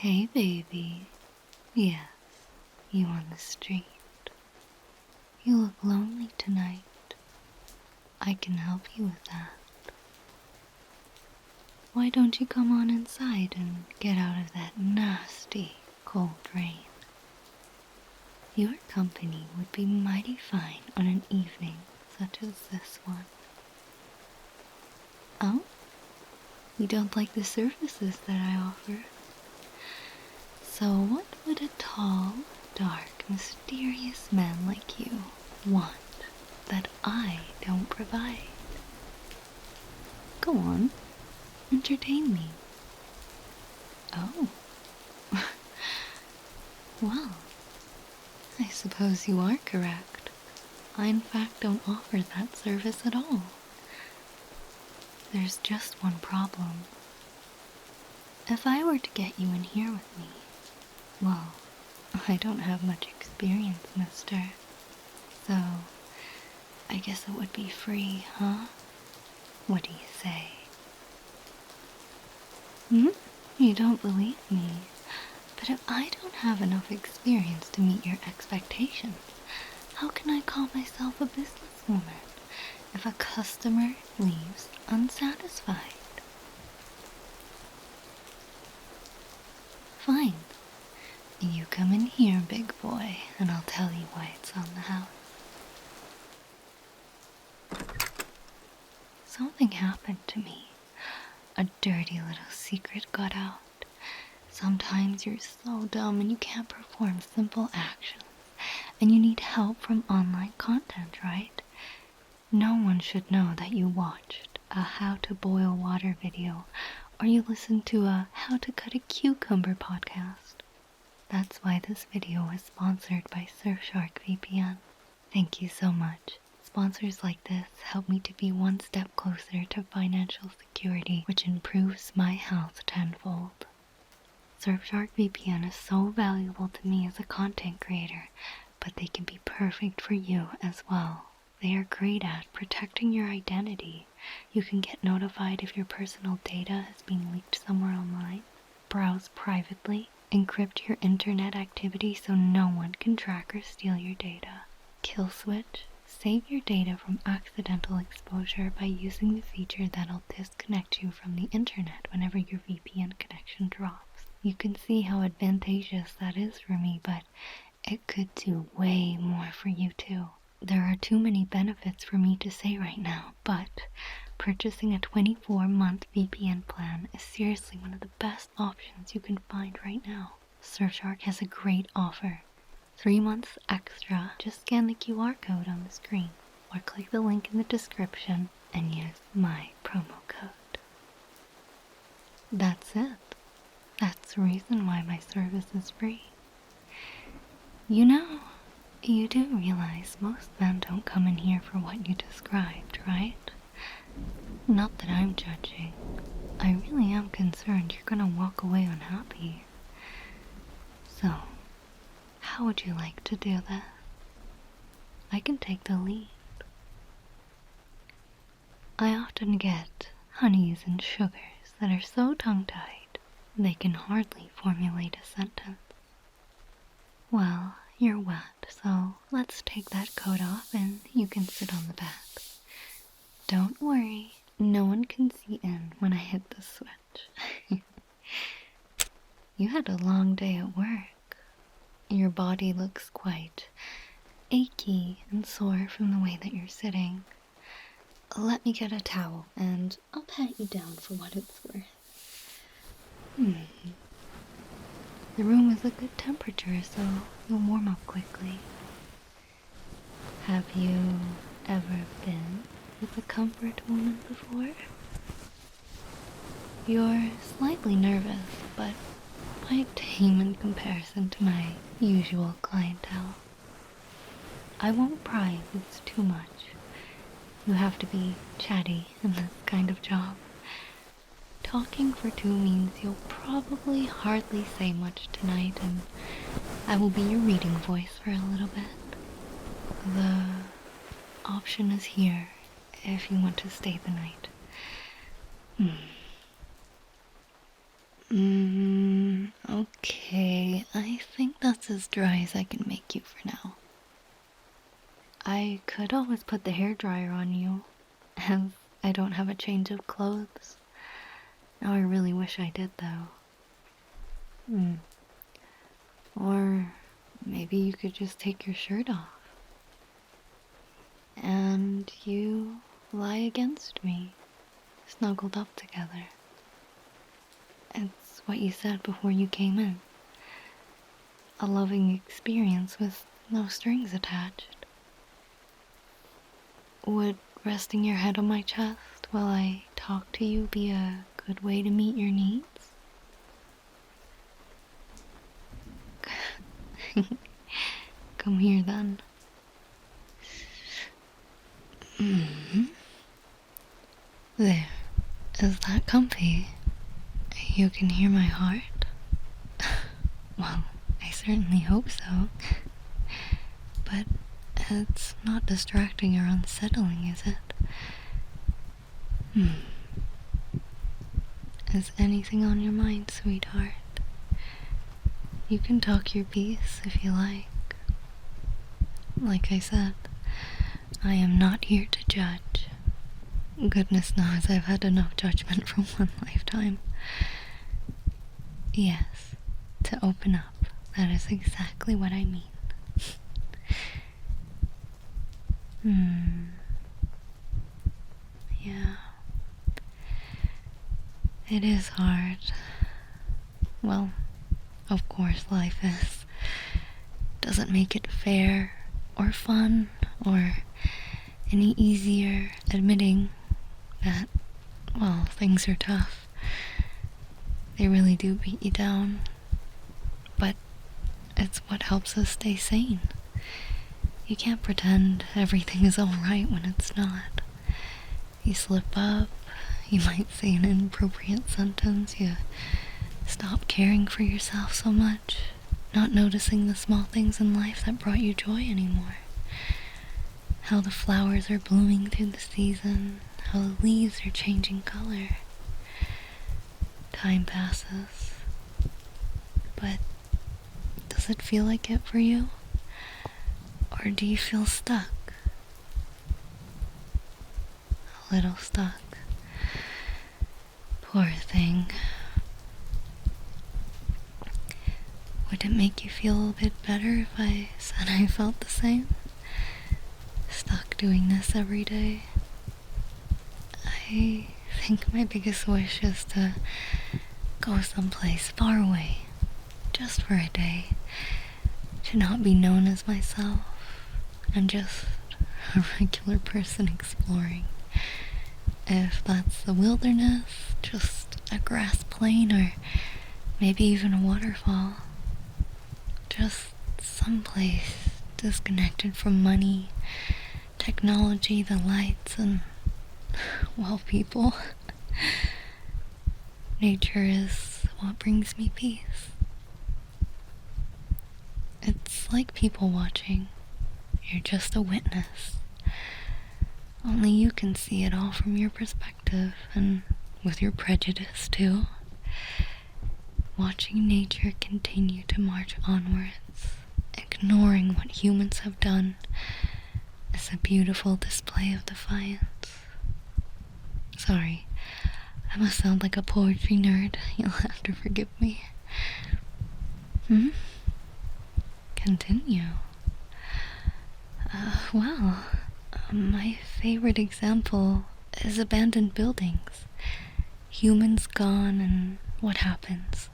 Hey, baby. Yes, you on the street. You look lonely tonight. I can help you with that. Why don't you come on inside and get out of that nasty cold rain? Your company would be mighty fine on an evening such as this one. Oh? You don't like the services that I offer? So what would a tall, dark, mysterious man like you want that I don't provide? Go on, entertain me. Oh. Well, I suppose you are correct. I in fact don't offer that service at all. There's just one problem. If I were to get you in here with me, well, I don't have much experience, mister. So, I guess it would be free, huh? What do you say? You don't believe me. But if I don't have enough experience to meet your expectations, how can I call myself a businesswoman if a customer leaves unsatisfied? Fine. You come in here, big boy, and I'll tell you why it's on the house. Something happened to me. A dirty little secret got out. Sometimes you're so dumb and you can't perform simple actions, and you need help from online content, right? No one should know that you watched a how to boil water video, or you listened to a how to cut a cucumber podcast. That's why this video is sponsored by Surfshark VPN. Thank you so much. Sponsors like this help me to be one step closer to financial security, which improves my health tenfold. Surfshark VPN is so valuable to me as a content creator, but they can be perfect for you as well. They are great at protecting your identity. You can get notified if your personal data is being leaked somewhere online, browse privately, encrypt your internet activity so no one can track or steal your data, kill switch, save your data from accidental exposure by using the feature that'll disconnect you from the internet whenever your VPN connection drops. You can see how advantageous that is for me, but it could do way more for you too. There are too many benefits for me to say right now, but purchasing a 24-month VPN plan is seriously one of the best options you can find right now. Surfshark has a great offer. 3 months extra. Just scan the QR code on the screen or click the link in the description and use my promo code. That's it. That's the reason why my service is free. You know, you do realize most men don't come in here for what you described, right? Not that I'm judging. I really am concerned you're gonna walk away unhappy. So, how would you like to do this? I can take the lead. I often get honeys and sugars that are so tongue-tied they can hardly formulate a sentence. Well, you're wet, so let's take that coat off and you can sit on the bed. Don't worry, no one can see in when I hit the switch. You had a long day at work. Your body looks quite achy and sore from the way that you're sitting. Let me get a towel and I'll pat you down for what it's worth. The room is a good temperature, so you'll warm up quickly. Have you ever been with a comfort woman before? You're slightly nervous, but quite tame in comparison to my usual clientele. I won't pry if it's too much. You have to be chatty in this kind of job. Talking for two means you'll probably hardly say much tonight, and I will be your reading voice for a little bit. The option is here if you want to stay the night. Okay, I think that's as dry as I can make you for now. I could always put the hairdryer on you, as I don't have a change of clothes. Now I really wish I did, though. Or maybe you could just take your shirt off. And you lie against me, snuggled up together. It's what you said before you came in. A loving experience with no strings attached. Would resting your head on my chest while I talk to you be a good way to meet your needs? Come here then. There. Is that comfy? You can hear my heart? Well, I certainly hope so. But it's not distracting or unsettling, is it? Is anything on your mind, sweetheart? You can talk your piece if you like. Like I said, I am not here to judge. Goodness knows I've had enough judgment from one lifetime. Yes, to open up, that is exactly what I mean. Yeah. It is hard. Well, of course life is. Doesn't make it fair or fun or any easier admitting that, well, things are tough. They really do beat you down. But it's what helps us stay sane. You can't pretend everything is alright when it's not. You slip up, you might say an inappropriate sentence, you stop caring for yourself so much, not noticing the small things in life that brought you joy anymore. How the flowers are blooming through the season, how the leaves are changing color. Time passes. But does it feel like it for you? Or do you feel stuck? A little stuck. Poor thing. Would it make you feel a bit better if I said I felt the same? Stuck doing this every day. I think my biggest wish is to go someplace far away, just for a day, to not be known as myself, and just a regular person exploring. If that's the wilderness, just a grass plain, or maybe even a waterfall. Just someplace disconnected from money, technology, the lights, and, well, people. Nature is what brings me peace. It's like people watching. You're just a witness. Only you can see it all from your perspective, and with your prejudice too. Watching nature continue to march onwards, ignoring what humans have done, is a beautiful display of defiance. Sorry, I must sound like a poetry nerd. You'll have to forgive me. Continue. My favorite example is abandoned buildings. Humans gone, and what happens?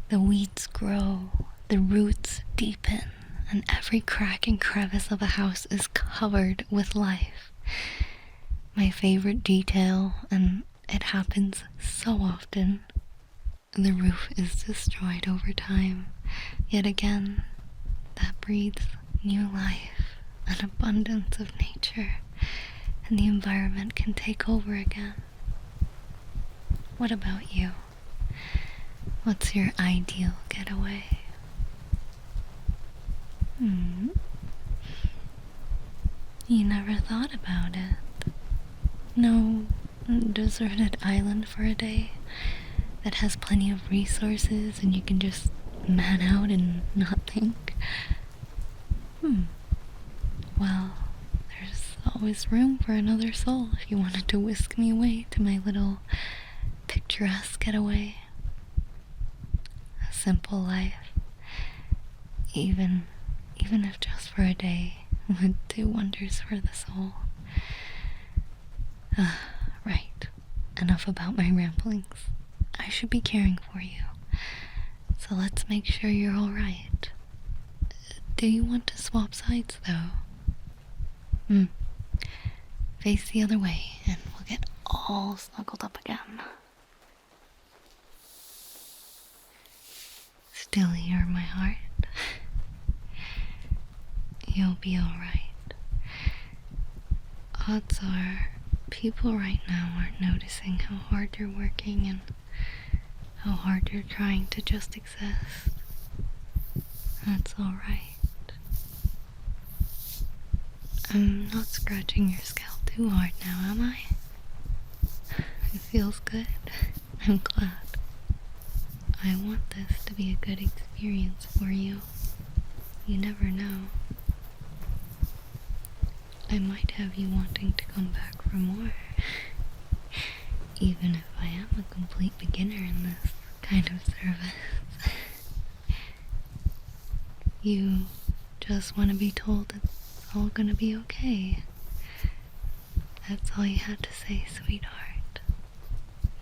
The weeds grow, the roots deepen, and every crack and crevice of a house is covered with life. My favorite detail, and it happens so often, the roof is destroyed over time. Yet again, that breathes new life, an abundance of nature, and the environment can take over again. What about you? What's your ideal getaway? You never thought about it. No deserted island for a day. that has plenty of resources and you can just man out and not think? Well, there's always room for another soul if you wanted to whisk me away to my little picturesque getaway. A simple life, even if just for a day, would do wonders for the soul. Right. Enough about my ramblings. I should be caring for you. So let's make sure you're alright. Do you want to swap sides, though? Face the other way, and we'll get all snuggled up again. Still here, my heart. You'll be alright. Odds are, people right now aren't noticing how hard you're working and how hard you're trying to just exist. That's alright. I'm not scratching your scalp too hard now, am I? It feels good. I'm glad. I want this to be a good experience for you. You never know. I might have you wanting to come back for more. Even if I am a complete beginner in this kind of service. You just want to be told it's all gonna be okay. That's all you had to say, sweetheart.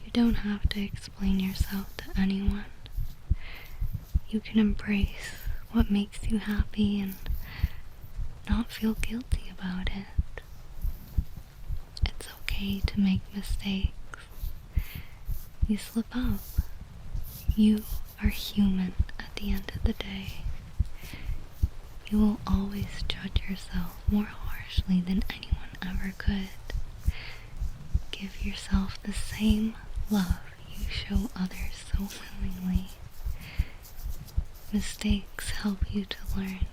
You don't have to explain yourself to anyone. You can embrace what makes you happy and not feel guilty about it. It's okay to make mistakes. You slip up. You are human at the end of the day. You will always judge yourself more harshly than anyone ever could. Give yourself the same love you show others so willingly. Mistakes help you to learn.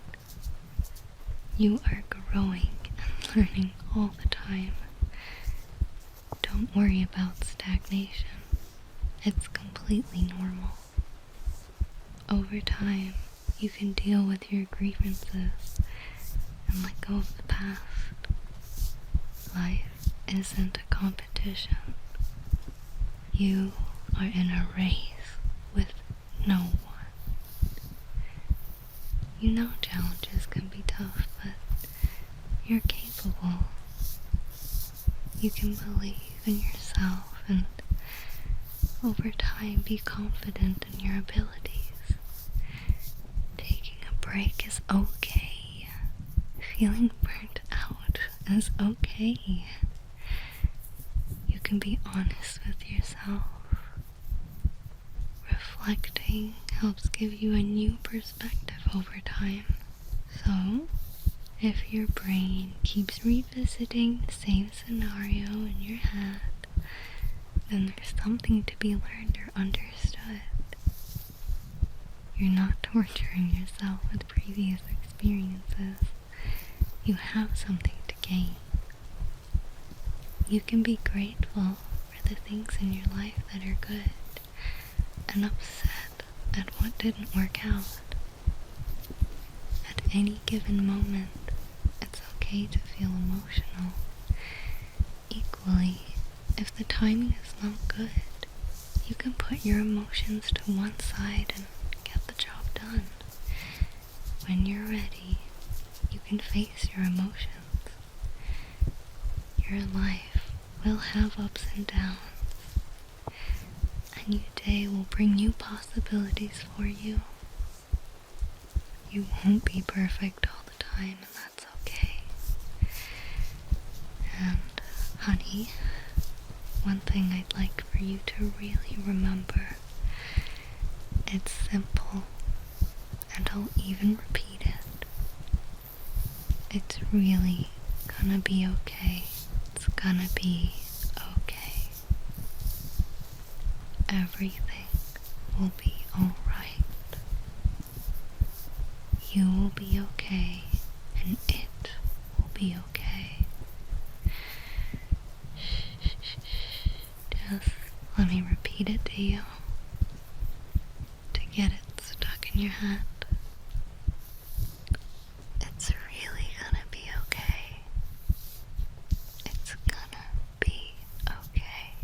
You are growing and learning all the time. Don't worry about stagnation. It's completely normal. Over time, you can deal with your grievances and let go of the past. Life isn't a competition. You are in a race with no one. You know challenges can be tough, but you're capable. You can believe in yourself and over time be confident in your abilities. Taking a break is okay. Feeling burnt out is okay. You can be honest with yourself. Reflecting helps give you a new perspective over time. So, if your brain keeps revisiting the same scenario in your head, then there's something to be learned or understood. You're not torturing yourself with previous experiences. You have something to gain. You can be grateful for the things in your life that are good and upset at what didn't work out. At any given moment, it's okay to feel emotional. Equally, if the timing is not good, you can put your emotions to one side and get the job done. When you're ready, you can face your emotions. Your life will have ups and downs. A new day will bring new possibilities for you. You won't be perfect all the time, and that's okay. And, honey, one thing I'd like for you to really remember. It's simple, and I'll even repeat it. It's really gonna be okay. It's gonna be okay. Everything will be alright. You will be okay, and it will be okay. Just let me repeat it to you. in your head. It's really gonna be okay. It's gonna be okay.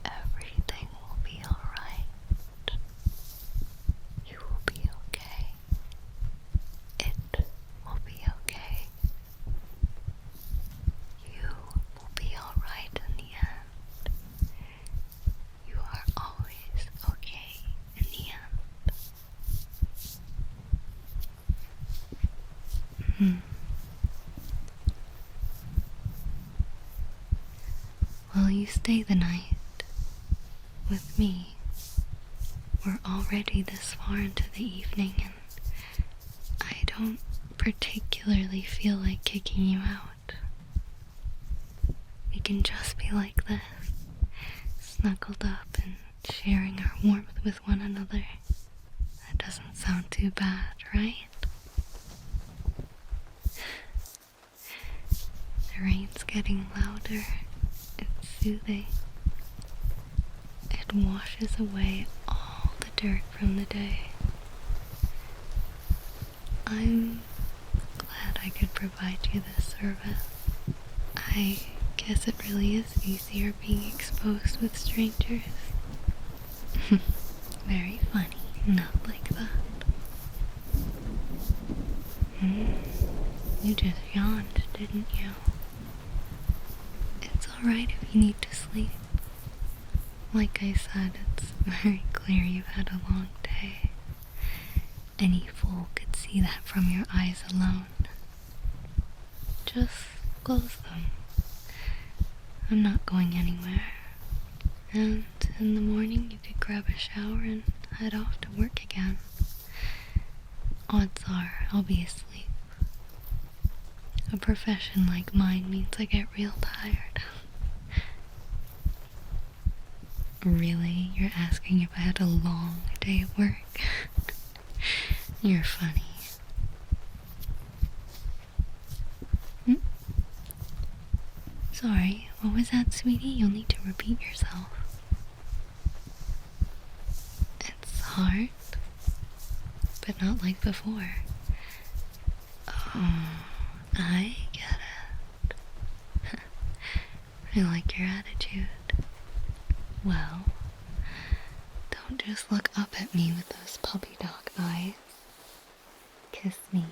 Everything will be alright. You will be okay. It will be okay. You will be alright in the end. You are always okay in the end. Will you stay the night with me? We're already this far into the evening and I don't particularly feel like kicking you out. We can just be like this, snuggled up and sharing our warmth with one another. That doesn't sound too bad, right? The rain's getting louder. It's soothing. It washes away all the dirt from the day. I'm glad I could provide you this service. I guess it really is easier being exposed with strangers. Very funny, not like that. You just yawned, didn't you? It's alright if you need to sleep. Like I said, it's very clear you've had a long day. Any fool could see that from your eyes alone. Just close them. I'm not going anywhere. And in the morning you could grab a shower and head off to work again. Odds are I'll be asleep. A profession like mine means I get real tired. Really? You're asking if I had a long day of work? You're funny. Sorry, what was that, sweetie? You'll need to repeat yourself. It's hard, but not like before. Oh, I get it. I like your attitude. Well, don't just look up at me with those puppy dog eyes. Kiss me.